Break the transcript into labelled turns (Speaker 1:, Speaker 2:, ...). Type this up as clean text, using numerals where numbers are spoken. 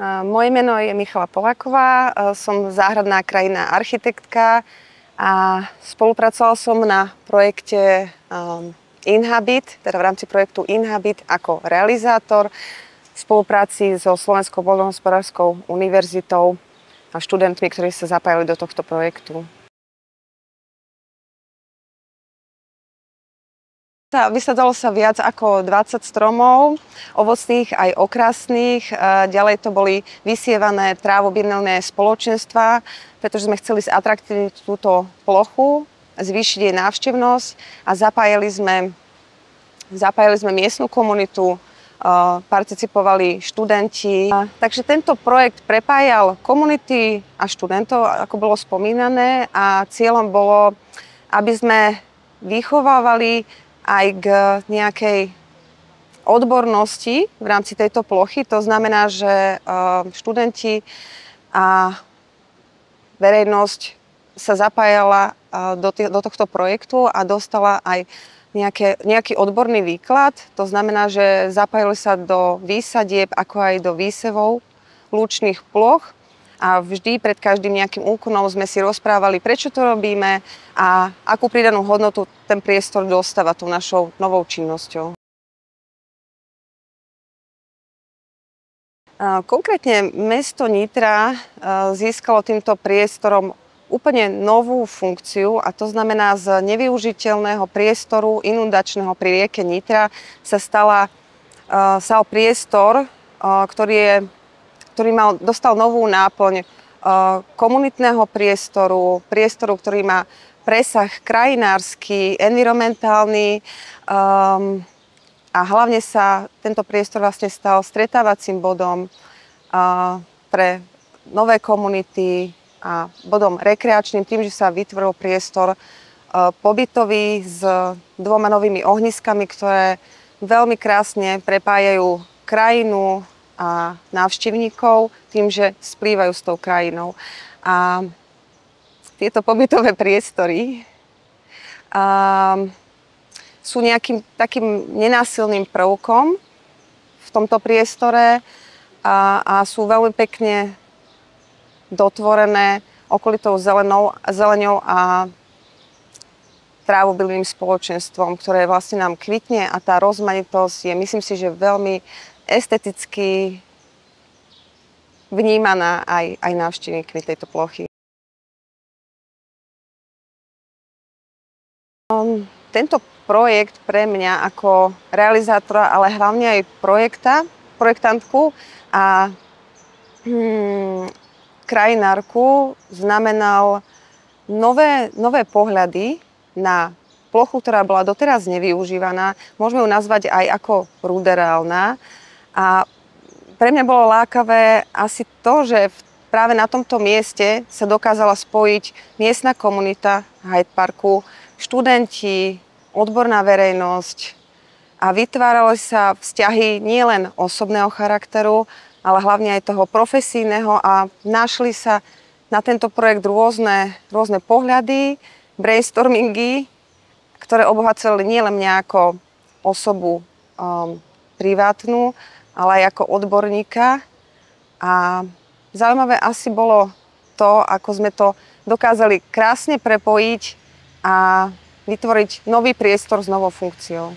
Speaker 1: Moje meno je Michala Poláková, som záhradná krajinná architektka a spolupracovala som na projekte Inhabit, teda v rámci projektu Inhabit ako realizátor v spolupráci so Slovenskou poľnohospodárskou univerzitou a študentmi, ktorí sa zapájali do tohto projektu. Vysadalo sa viac ako 20 stromov, ovocných aj okrasných. Ďalej to boli vysievané trávobylné spoločenstvá, pretože sme chceli zatraktívniť túto plochu, zvýšiť jej návštevnosť a zapájali sme miestnu komunitu, participovali študenti. Takže tento projekt prepájal komunity a študentov, ako bolo spomínané, a cieľom bolo, aby sme vychovávali aj k nejakej odbornosti v rámci tejto plochy. To znamená, že študenti a verejnosť sa zapájala do tohto projektu a dostala aj nejaký odborný výklad. To znamená, že zapájali sa do výsadieb, ako aj do výsevov lúčnych ploch. A vždy pred každým nejakým úkonom sme si rozprávali, prečo to robíme a akú pridanú hodnotu ten priestor dostáva tou našou novou činnosťou. Konkrétne mesto Nitra získalo týmto priestorom úplne novú funkciu, a to znamená, z nevyužiteľného priestoru inundačného pri rieke Nitra sa stal priestor, ktorý dostal novú náplň komunitného priestoru, ktorý má presah krajinársky, environmentálny a hlavne sa tento priestor vlastne stal stretávacím bodom pre nové komunity a bodom rekreačným tým, že sa vytvoril priestor pobytový s 2 novými ohniskami, ktoré veľmi krásne prepájajú krajinu a návštevníkov tým, že splývajú s tou krajinou. A tieto pobytové priestory sú nejakým takým nenásilným prvkom v tomto priestore a sú veľmi pekne dotvorené okolitou zeleňou a trávobylným spoločenstvom, ktoré vlastne nám kvitne, a tá rozmanitosť je, myslím si, že veľmi esteticky vnímaná aj návštevníkmi tejto plochy. Tento projekt pre mňa ako realizátora, ale hlavne aj projektantku a krajinárku znamenal nové pohľady na plochu, ktorá bola doteraz nevyužívaná. Môžeme ju nazvať aj ako ruderálna. A pre mňa bolo lákavé asi to, že práve na tomto mieste sa dokázala spojiť miestna komunita Hyde Parku, študenti, odborná verejnosť a vytvárali sa vzťahy nielen osobného charakteru, ale hlavne aj toho profesijného, a našli sa na tento projekt rôzne pohľady, brainstormingy, ktoré obohacovali nielen mňa ako osobu privátnu, ale aj ako odborníka. A zaujímavé asi bolo to, ako sme to dokázali krásne prepojiť a vytvoriť nový priestor s novou funkciou.